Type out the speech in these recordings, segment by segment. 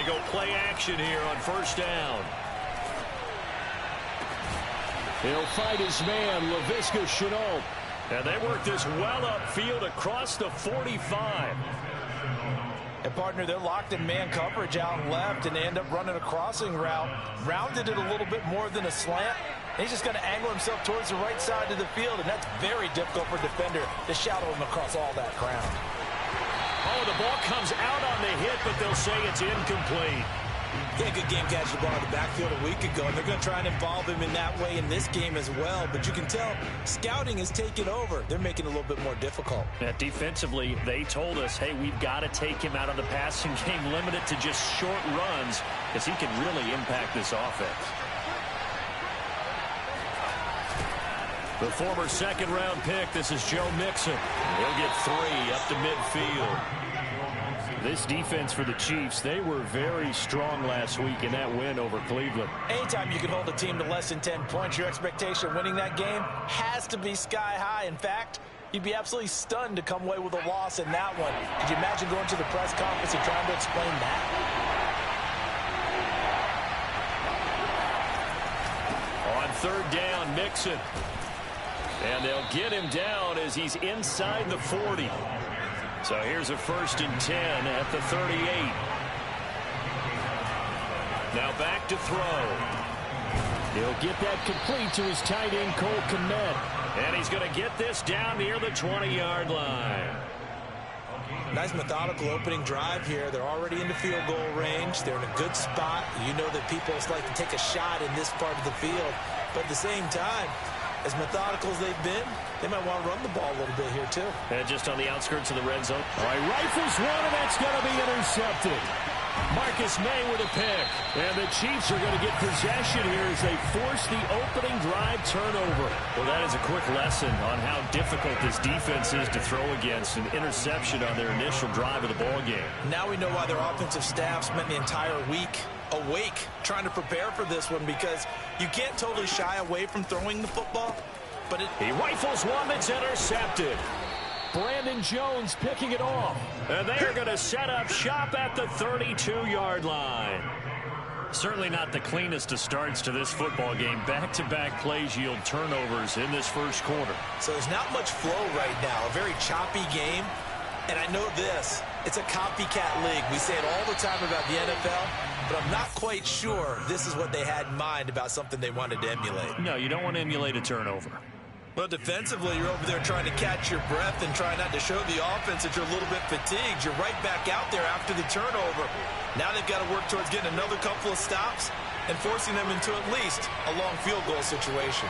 They go play action here on first down. He'll fight his man, Laviska Shenault. And they work this well upfield across the 45. And, partner, they're locked in man coverage out left, and they end up running a crossing route. Rounded it a little bit more than a slant. And he's just going to angle himself towards the right side of the field, and that's very difficult for a defender to shadow him across all that ground. Oh, the ball comes out on the hit, but they'll say it's incomplete. He had a good game catching the ball in the backfield a week ago, and they're going to try and involve him in that way in this game as well. But you can tell scouting is taking over. They're making it a little bit more difficult. Yeah, defensively, they told us, hey, we've got to take him out of the passing game, limit it to just short runs, because he can really impact this offense. The former second-round pick, this is Joe Mixon. He'll get 3 up to midfield. This defense for the Chiefs, they were very strong last week in that win over Cleveland. Anytime you can hold a team to less than 10 points, your expectation winning that game has to be sky high. In fact, you'd be absolutely stunned to come away with a loss in that one. Could you imagine going to the press conference and trying to explain that? On third down, Mixon. And they'll get him down as he's inside the 40. So here's a 1st and 10 at the 38. Now back to throw. He'll get that complete to his tight end, Cole Kmet. And he's going to get this down near the 20-yard line. Nice methodical opening drive here. They're already in the field goal range. They're in a good spot. You know that people like to take a shot in this part of the field. But at the same time, as methodical as they've been, they might want to run the ball a little bit here, too. And just on the outskirts of the red zone. All right, rifles one, and that's going to be intercepted. Marcus May with a pick. And the Chiefs are going to get possession here as they force the opening drive turnover. Well, that is a quick lesson on how difficult this defense is to throw against. An interception on their initial drive of the ball game. Now we know why their offensive staff spent the entire week awake trying to prepare for this one, because you can't totally shy away from throwing the football, but he rifles one that's intercepted. Brandon Jones picking it off, and they are going to set up shop at the 32-yard line. Certainly not the cleanest of starts to this football game. Back-to-back plays yield turnovers in this first quarter. So there's not much flow right now. A very choppy game. And I know this, it's a copycat league. We say it all the time about the NFL, but I'm not quite sure this is what they had in mind about something they wanted to emulate. No, you don't want to emulate a turnover. Well, defensively, you're over there trying to catch your breath and try not to show the offense that you're a little bit fatigued. You're right back out there after the turnover. Now they've got to work towards getting another couple of stops and forcing them into at least a long field goal situation.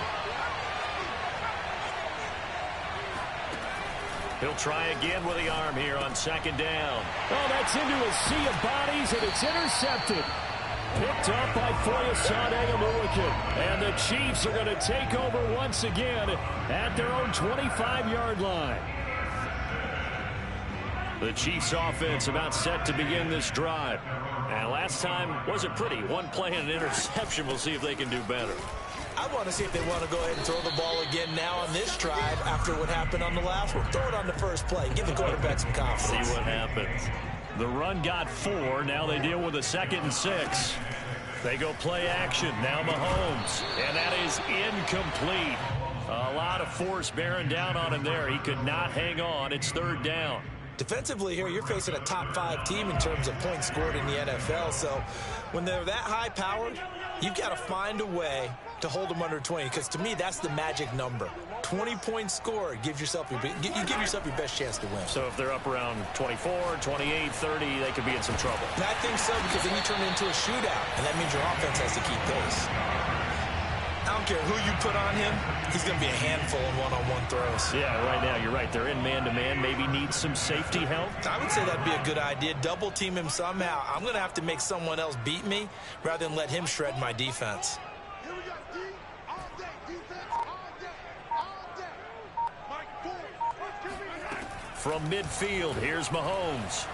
He'll try again with the arm here on second down. Oh, that's into a sea of bodies, and it's intercepted. Picked up by Foyesade Oluokun. And the Chiefs are going to take over once again at their own 25-yard line. The Chiefs offense about set to begin this drive. And last time wasn't pretty. One play and an interception. We'll see if they can do better. I want to see if they want to go ahead and throw the ball again now on this drive after what happened on the last one. Throw it on the first play. Give the quarterback some confidence. See what happens. The run got 4. Now they deal with a 2nd and 6. They go play action. Now Mahomes. And that is incomplete. A lot of force bearing down on him there. He could not hang on. It's 3rd down. Defensively here, you're facing a top 5 team in terms of points scored in the NFL. So when they're that high-powered, you've got to find a way to hold them under 20, because to me, that's the magic number. 20 points scored, you give yourself your best chance to win. So if they're up around 24, 28, 30, they could be in some trouble. And I think so, because then you turn it into a shootout, and that means your offense has to keep pace. I don't care who you put on him, he's going to be a handful in one-on-one throws. Yeah, right now, you're right. They're in man-to-man, maybe needs some safety help. I would say that'd be a good idea. Double team him somehow. I'm going to have to make someone else beat me rather than let him shred my defense. From midfield, here's Mahomes.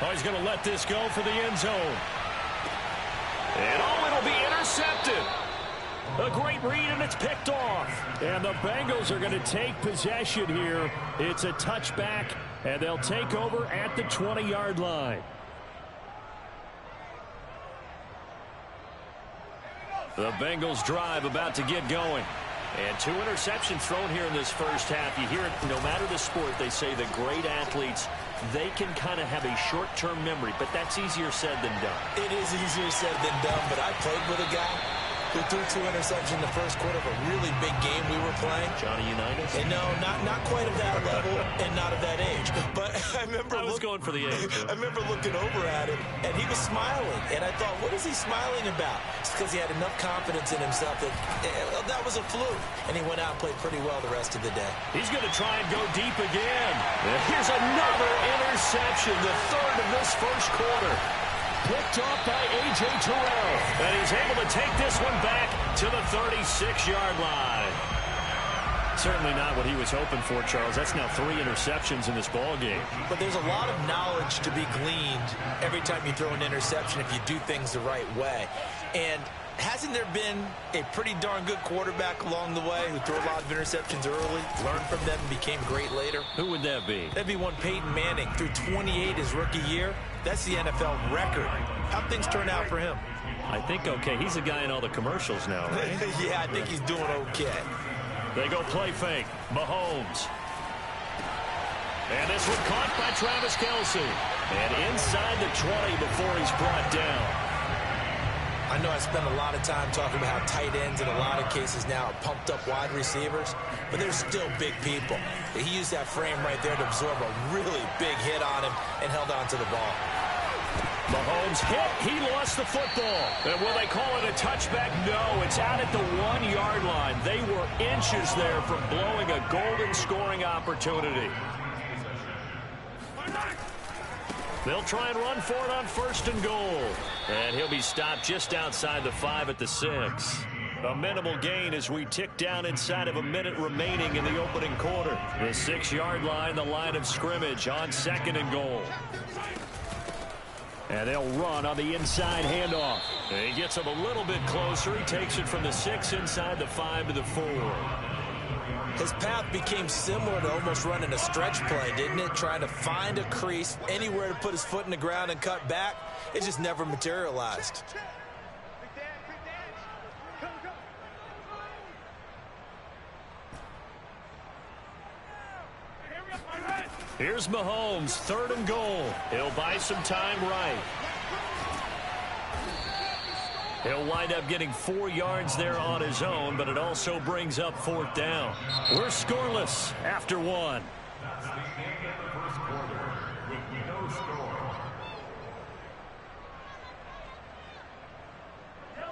Oh, he's going to let this go for the end zone. And it'll be intercepted. A great read, and it's picked off. And the Bengals are going to take possession here. It's a touchback, and they'll take over at the 20-yard line. The Bengals drive about to get going. And 2 interceptions thrown here in this first half. You hear it, no matter the sport, they say the great athletes, they can kind of have a short-term memory, but that's easier said than done. It is easier said than done, but I played with a guy who threw 2 interceptions in the first quarter of a really big game we were playing. Johnny Unitas? And no, not quite of that level and not of that age. But I remember I was going for the age. I remember looking over at him, and he was smiling. And I thought, what is he smiling about? It's because he had enough confidence in himself that that was a fluke. And he went out and played pretty well the rest of the day. He's going to try and go deep again. Here's another interception, the 3rd of this first quarter. Picked off by A.J. Terrell. And he's able to take this one back to the 36-yard line. Certainly not what he was hoping for, Charles. That's now 3 interceptions in this ball game. But there's a lot of knowledge to be gleaned every time you throw an interception if you do things the right way. And hasn't there been a pretty darn good quarterback along the way who threw a lot of interceptions early, learned from them, and became great later? Who would that be? That'd be one Peyton Manning. Threw 28 his rookie year. That's the NFL record. How'd things turn out for him? I think okay. He's the guy in all the commercials now, right? Yeah, I think he's doing okay. They go play fake. Mahomes. And this one caught by Travis Kelce. And inside the 20 before he's brought down. I know I spend a lot of time talking about how tight ends in a lot of cases now are pumped up wide receivers, but they're still big people. He used that frame right there to absorb a really big hit on him and held on to the ball. Mahomes hit. He lost the football. And will they call it a touchback? No, it's out at the 1-yard line. They were inches there from blowing a golden scoring opportunity. They'll try and run for it on 1st and goal. And he'll be stopped just outside the 5 at the 6. A minimal gain as we tick down inside of a minute remaining in the opening quarter. The 6-yard line, the line of scrimmage on 2nd and goal. And they'll run on the inside handoff. And he gets him a little bit closer. He takes it from the 6 inside the 5 to the 4. His path became similar to almost running a stretch play, didn't it? Trying to find a crease, anywhere to put his foot in the ground and cut back. It just never materialized. Here's Mahomes, 3rd and goal. He'll buy some time right. He'll wind up getting 4 yards there on his own, but it also brings up 4th down. We're scoreless after 1.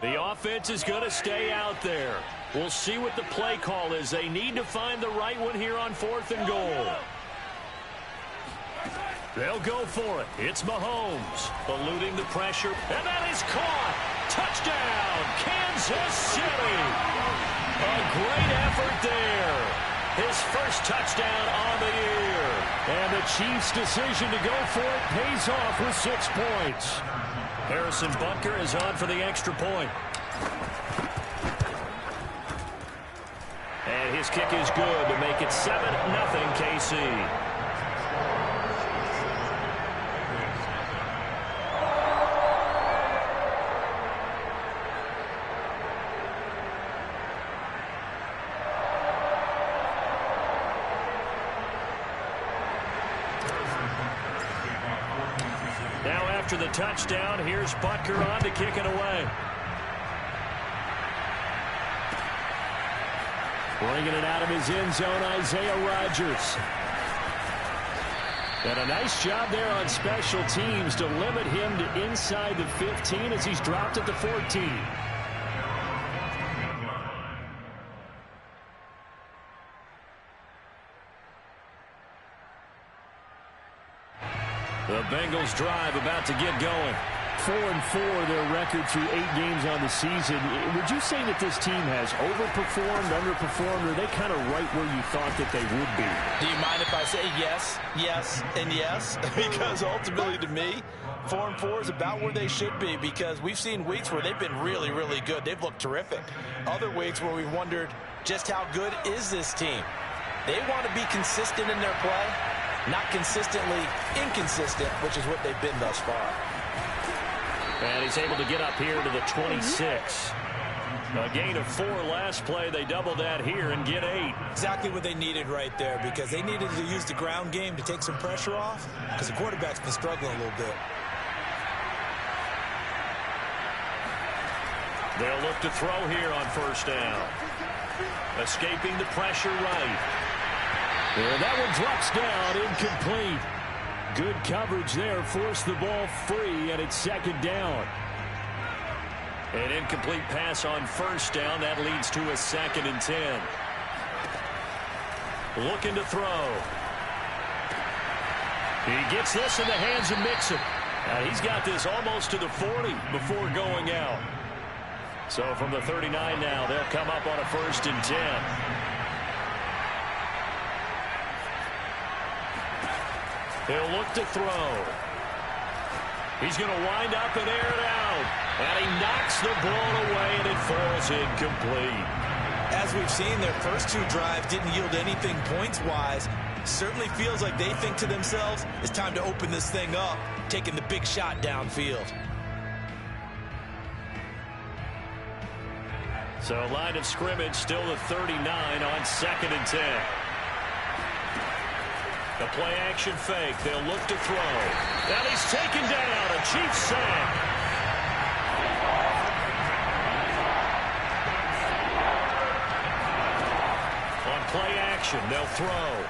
The offense is going to stay out there. We'll see what the play call is. They need to find the right one here on 4th and goal. They'll go for it. It's Mahomes eluding the pressure, and that is caught. Touchdown, Kansas City. A great effort there. His first touchdown on the year. And the Chiefs' decision to go for it pays off with 6 points. Harrison Butker is on for the extra point. And his kick is good to make it 7-0 KC. After the touchdown, here's Butker on to kick it away. Bringing it out of his end zone, Isaiah Rodgers. And a nice job there on special teams to limit him to inside the 15 as he's dropped at the 14. The Bengals drive about to get going. 4-4 their record through 8 games on the season. Would you say that this team has overperformed, underperformed, or are they kind of right where you thought that they would be? Do you mind if I say yes, yes, and yes? Because ultimately to me, 4-4 is about where they should be, because we've seen weeks where they've been really, really good. They've looked terrific. Other weeks where we've wondered just how good is this team. They want to be consistent in their play. Not consistently inconsistent, which is what they've been thus far. And he's able to get up here to the 26. A gain of 4 last play. They double that here and get 8. Exactly what they needed right there, because they needed to use the ground game to take some pressure off, because the quarterback's been struggling a little bit. They'll look to throw here on first down. Escaping the pressure right. And that one drops down, incomplete. Good coverage there, forced the ball free, and it's second down. An incomplete pass on first down. That leads to a 2nd and 10. Looking to throw. He gets this in the hands of Mixon. And he's got this almost to the 40 before going out. So from the 39 now, they'll come up on a 1st and 10. He'll look to throw. He's going to wind up and air it out. And he knocks the ball away, and it falls incomplete. As we've seen, their first 2 drives didn't yield anything points-wise. Certainly feels like they think to themselves, it's time to open this thing up, taking the big shot downfield. So line of scrimmage still the 39 on 2nd and 10. The play-action fake. They'll look to throw. And he's taken down. A Chiefs sack. On play-action, they'll throw.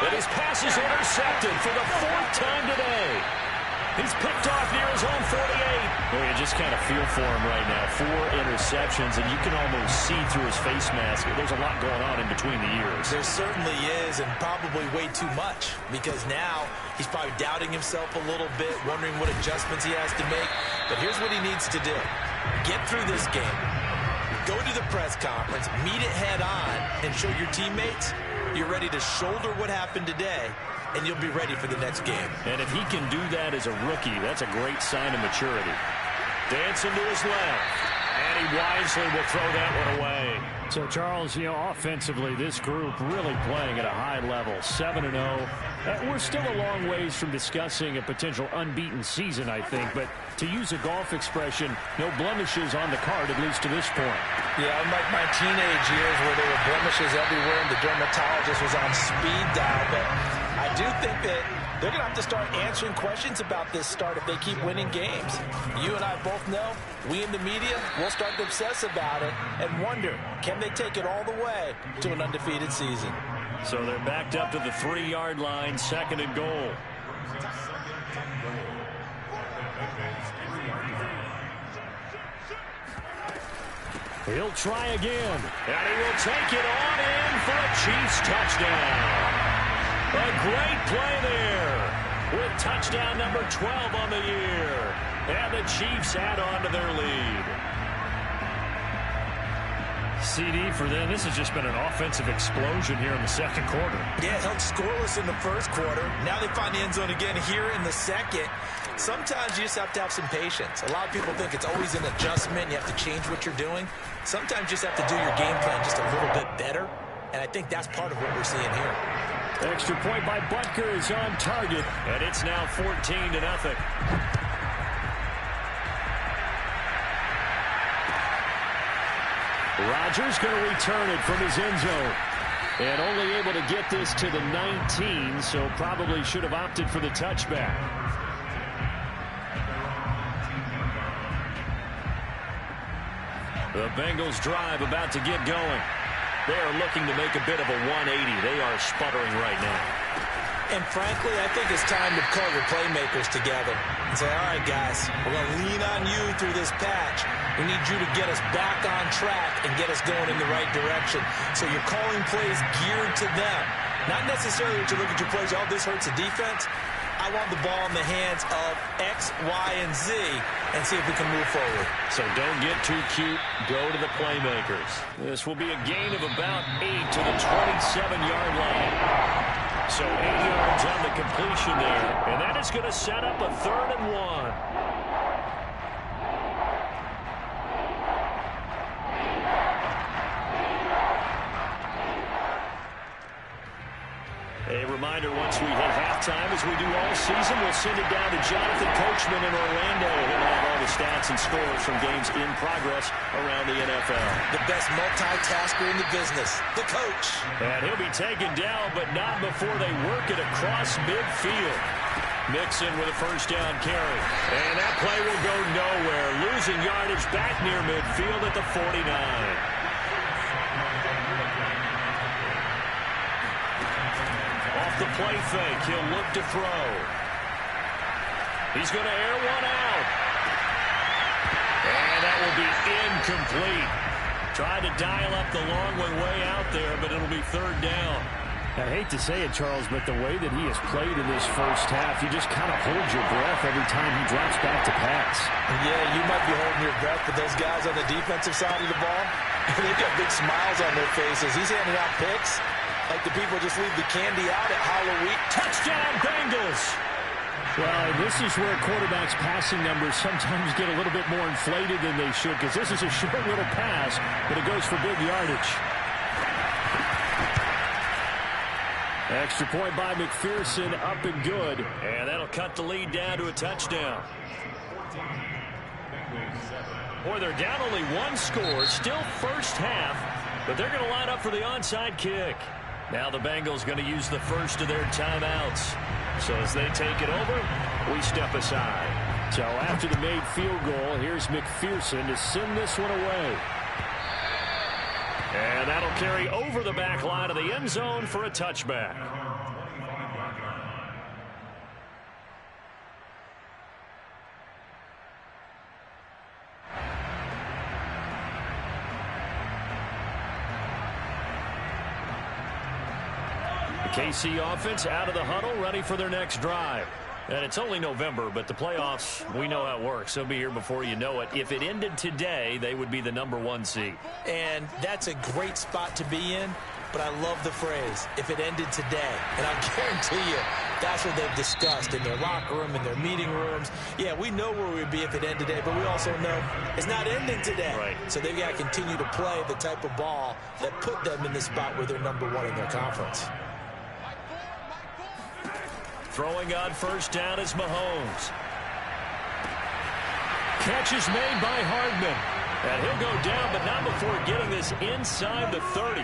And his pass is intercepted for the 4th time today. He's picked off near his own 48. Well, you just kind of feel for him right now. 4 interceptions, and you can almost see through his face mask. There's a lot going on in between the ears. There certainly is, and probably way too much, because now he's probably doubting himself a little bit, wondering what adjustments he has to make. But here's what he needs to do. Get through this game. Go to the press conference, meet it head on, and show your teammates you're ready to shoulder what happened today, and you'll be ready for the next game. And if he can do that as a rookie, that's a great sign of maturity. Dancing to his left, and he wisely will throw that one away. So, Charles, offensively, this group really playing at a high level, 7-0. We're still a long ways from discussing a potential unbeaten season, I think, but to use a golf expression, no blemishes on the card, at least to this point. Yeah, unlike my teenage years where there were blemishes everywhere and the dermatologist was on speed dial, but I do think that they're going to have to start answering questions about this start if they keep winning games. You and I both know, we in the media, will start to obsess about it and wonder, can they take it all the way to an undefeated season? So they're backed up to the 3-yard line, 2nd and goal. He'll try again, and he will take it on in for a Chiefs touchdown. A great play there with touchdown number 12 on the year. And the Chiefs add on to their lead. CD for them. This has just been an offensive explosion here in the 2nd quarter. Yeah, held scoreless in the 1st quarter. Now they find the end zone again here in the 2nd. Sometimes you just have to have some patience. A lot of people think it's always an adjustment. You have to change what you're doing. Sometimes you just have to do your game plan just a little bit better. And I think that's part of what we're seeing here. Extra point by Butker is on target, and it's now 14-0. Rodgers going to return it from his end zone. And only able to get this to the 19, so probably should have opted for the touchback. The Bengals drive about to get going. They are looking to make a bit of a 180. They are sputtering right now. And frankly, I think it's time to call your playmakers together and say, all right, guys, we're going to lean on you through this patch. We need you to get us back on track and get us going in the right direction. So you're calling plays geared to them. Not necessarily that you look at your plays, oh, this hurts the defense. I want the ball in the hands of X, Y, and Z and see if we can move forward. So don't get too cute. Go to the playmakers. This will be a gain of about 8 to the 27-yard line. So 8 yards on the completion there. And that is going to set up a 3rd and 1. A reminder, once we hit halftime, as we do all season, we'll send it down to Jonathan Coachman in Orlando. He'll have all the stats points and scores from games in progress around the NFL. The best multitasker in the business, the coach. And he'll be taken down, but not before they work it across midfield. Mixon with a first down carry. And that play will go nowhere. Losing yardage back near midfield at the 49. Off the play fake, he'll look to throw. He's going to air one out. And that will be incomplete. Tried to dial up the long one way out there, but it'll be third down. I hate to say it, Charles, but the way that he has played in this first half, you just kind of hold your breath every time he drops back to pass. Yeah, you might be holding your breath, but those guys on the defensive side of the ball, they've got big smiles on their faces. He's handing out picks like the people just leave the candy out at Halloween. Touchdown, Bengals! Well, this is where quarterbacks' passing numbers sometimes get a little bit more inflated than they should, because this is a short little pass, but it goes for big yardage. Extra point by McPherson, up and good. And that'll cut the lead down to a touchdown. Boy, they're down only one score, still first half, but they're going to line up for the onside kick. Now the Bengals going to use the first of their timeouts. So as they take it over, we step aside. So after the made field goal, here's McPherson to send this one away. And that'll carry over the back line of the end zone for a touchback. The KC offense out of the huddle, ready for their next drive. And it's only November, but the playoffs, we know how it works. They'll be here before you know it. If it ended today, they would be the #1 seed. And that's a great spot to be in, but I love the phrase, if it ended today. And I guarantee you, that's what they've discussed in their locker room, in their meeting rooms. Yeah, we know where we'd be if it ended today, but we also know it's not ending today. Right. So they've got to continue to play the type of ball that put them in the spot where they're #1 in their conference. Throwing on first down is Mahomes. Catch is made by Hardman. And he'll go down, but not before getting this inside the 30.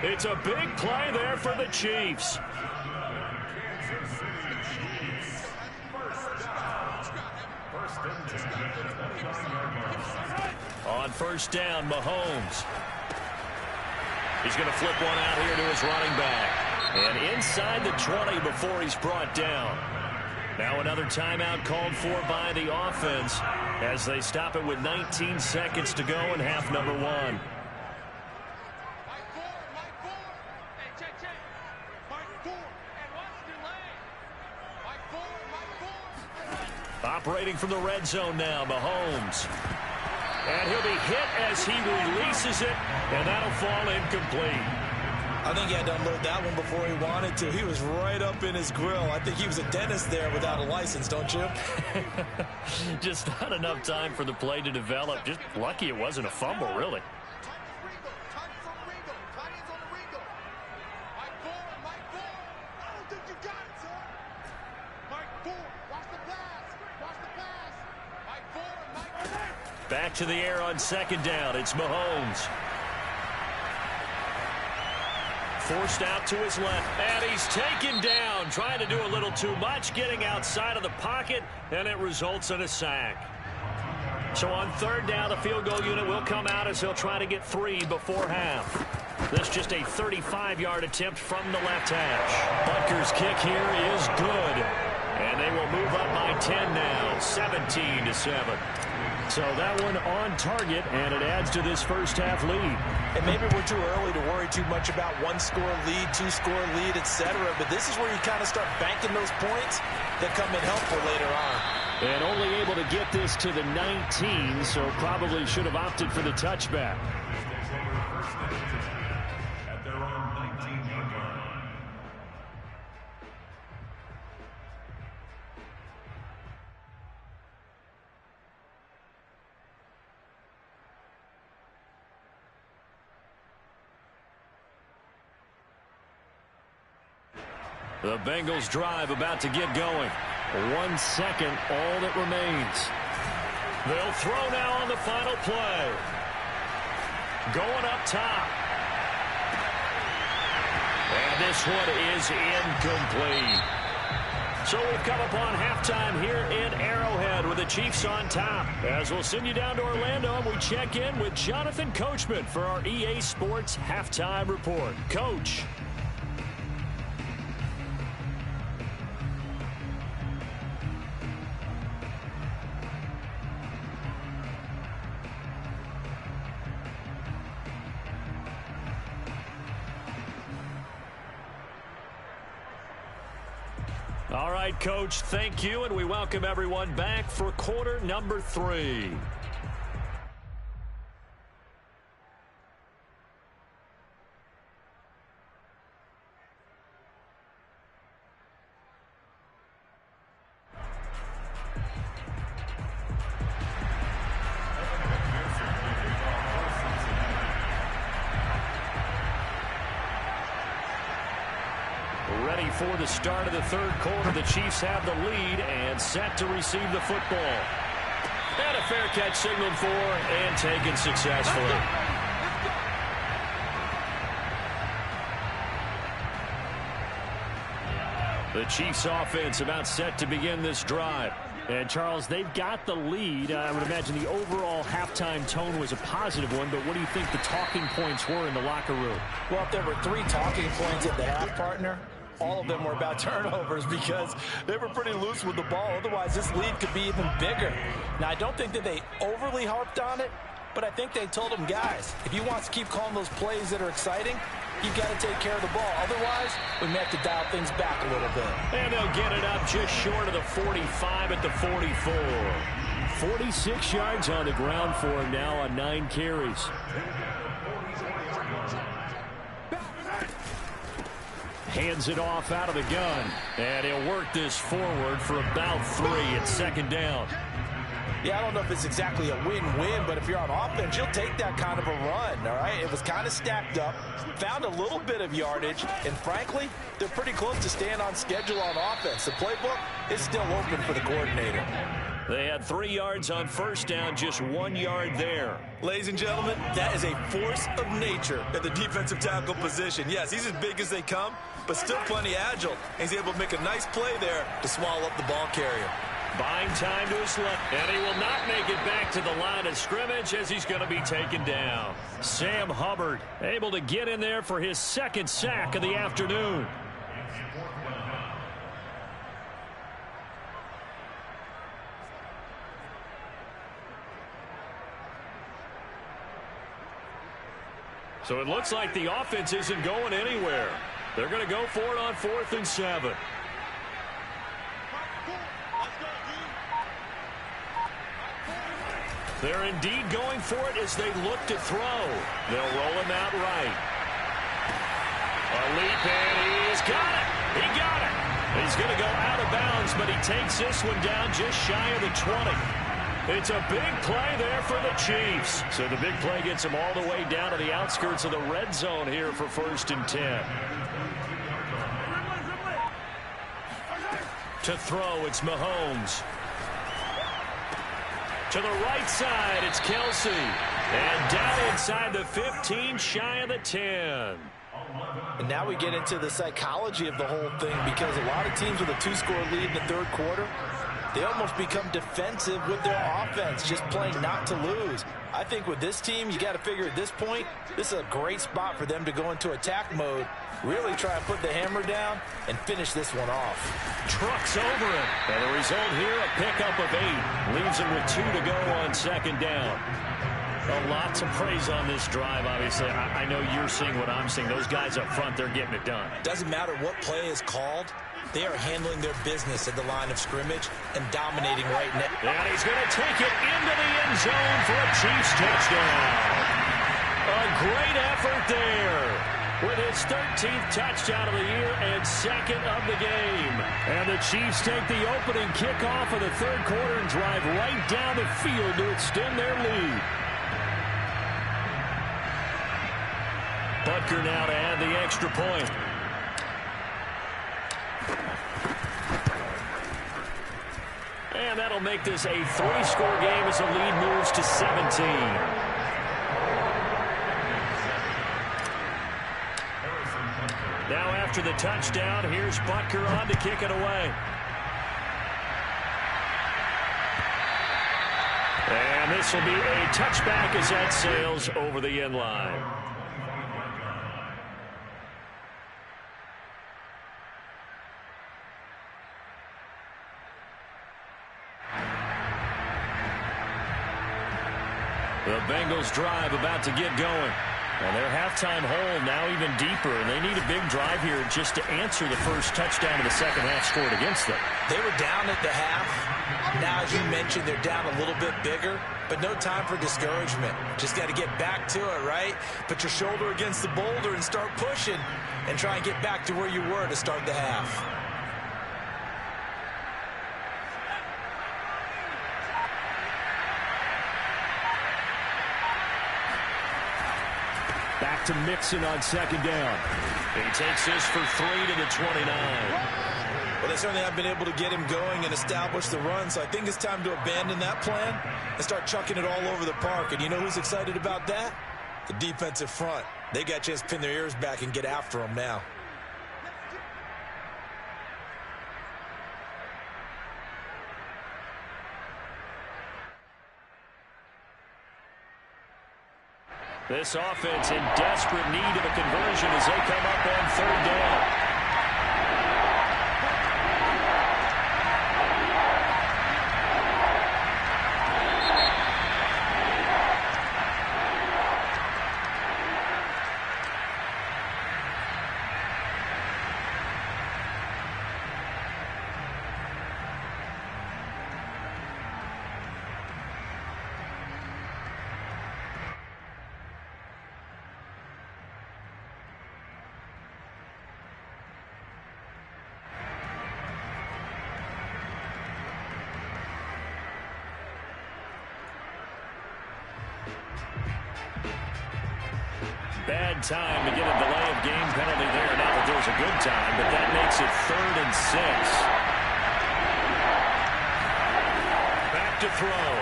It's a big play there for the Chiefs. On first down, Mahomes. He's going to flip one out here to his running back. And inside the 20 before he's brought down. Now another timeout called for by the offense as they stop it with 19 seconds to go in half #1. Operating from the red zone now, Mahomes. And he'll be hit as he releases it, and that'll fall incomplete. I think he had to unload that one before he wanted to. He was right up in his grill. I think he was a dentist there without a license, don't you? Just not enough time for the play to develop. Just lucky it wasn't a fumble, really. Back to the air on second down. It's Mahomes. Forced out to his left, and he's taken down, trying to do a little too much, getting outside of the pocket, and it results in a sack. So on third down, the field goal unit will come out as he'll try to get 3 before half. This just a 35-yard attempt from the left hash. Butker's kick here is good, and they will move up by 10 now, 17-7. So that one on target, and it adds to this first half lead. And maybe we're too early to worry too much about 1-score lead, 2-score lead, etc. But this is where you kind of start banking those points that come in helpful later on. And only able to get this to the 19, so probably should have opted for the touchback. The Bengals drive about to get going. 1 second, all that remains. They'll throw now on the final play. Going up top. And this one is incomplete. So we've come upon halftime here in Arrowhead with the Chiefs on top. As we'll send you down to Orlando, and we check in with Jonathan Coachman for our EA Sports Halftime Report. Coach. All right, Coach, thank you, and we welcome everyone back for quarter number 3. Ready for the start of the third quarter. The Chiefs have the lead and set to receive the football. And a fair catch signaled for and taken successfully. The Chiefs offense about set to begin this drive. And, Charles, they've got the lead. I would imagine the overall halftime tone was a positive one, but what do you think the talking points were in the locker room? Well, if there were 3 talking points at the half, partner, all of them were about turnovers because they were pretty loose with the ball. Otherwise, this lead could be even bigger. Now, I don't think that they overly harped on it, but I think they told them, guys, if you want to keep calling those plays that are exciting, you've got to take care of the ball. Otherwise, we may have to dial things back a little bit. And they'll get it up just short of the 45 at the 44. 46 yards on the ground for him now on 9 carries. Hands it off out of the gun. And he'll work this forward for about 3 at second down. Yeah, I don't know if it's exactly a win-win, but if you're on offense, you'll take that kind of a run, all right? It was kind of stacked up, found a little bit of yardage, and frankly, they're pretty close to staying on schedule on offense. The playbook is still open for the coordinator. They had 3 yards on first down, just 1 yard there. Ladies and gentlemen, that is a force of nature at the defensive tackle position. Yes, he's as big as they come, but still plenty agile. He's able to make a nice play there to swallow up the ball carrier. Buying time to his left, and he will not make it back to the line of scrimmage as he's going to be taken down. Sam Hubbard able to get in there for his 2nd sack of the afternoon. So it looks like the offense isn't going anywhere. They're going to go for it on 4th and 7. They're indeed going for it as they look to throw. They'll roll him out right. A leap, and he's got it. He got it. He's going to go out of bounds, but he takes this one down just shy of the 20. It's a big play there for the Chiefs. So the big play gets him all the way down to the outskirts of the red zone here for 1st and 10. To throw, it's Mahomes. To the right side, it's Kelsey. And down inside the 15, shy of the 10. And now we get into the psychology of the whole thing, because a lot of teams with a 2-score lead in the 3rd quarter, they almost become defensive with their offense, just playing not to lose. I think with this team, you got to figure at this point, this is a great spot for them to go into attack mode, really try and put the hammer down and finish this one off. Trucks over it. And the result here, a pickup of 8. Leaves him with 2 to go on 2nd down. A lot to praise on this drive, obviously. I know you're seeing what I'm seeing. Those guys up front, they're getting it done. Doesn't matter what play is called. They are handling their business at the line of scrimmage and dominating right now. And he's going to take it into the end zone for a Chiefs touchdown. A great effort there with his 13th touchdown of the year and 2nd of the game. And the Chiefs take the opening kickoff of the 3rd quarter and drive right down the field to extend their lead. Butker now to add the extra point. And And that'll make this a 3-score game as the lead moves to 17. Now after the touchdown, here's Butker on to kick it away. And this will be a touchback as that sails over the end line. The Bengals drive about to get going. And their halftime hole now even deeper, and they need a big drive here just to answer the first touchdown of the second half scored against them. They were down at the half. Now, as you mentioned, they're down a little bit bigger, but no time for discouragement. Just got to get back to it, right? Put your shoulder against the boulder and start pushing and try and get back to where you were to start the half. Back to Mixon on second down. He takes this for 3 to the 29. Well, they certainly have been able to get him going and establish the run, so I think it's time to abandon that plan and start chucking it all over the park. And you know who's excited about that? The defensive front. They got a chance to pin their ears back and get after him now. This offense in desperate need of a conversion as they come up on third down. Bad time to get a delay of game penalty there. Not that there was a good time, but that makes it 3rd and 6. Back to throw.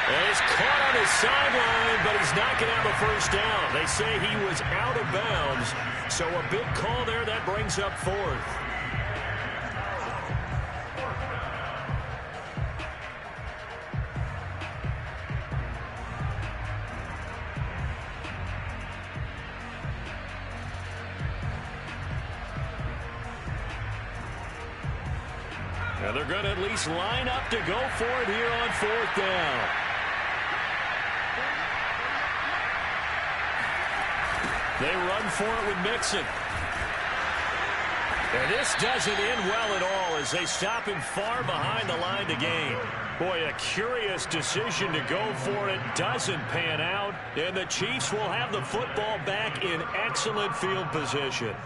And he's caught on his sideline, but he's not going to have a first down. They say he was out of bounds, so a big call there that brings up 4th. And they're going to at least line up to go for it here on 4th down. They run for it with Mixon. And this doesn't end well at all as they stop him far behind the line to gain. Boy, a curious decision to go for it. Doesn't pan out. And the Chiefs will have the football back in excellent field position.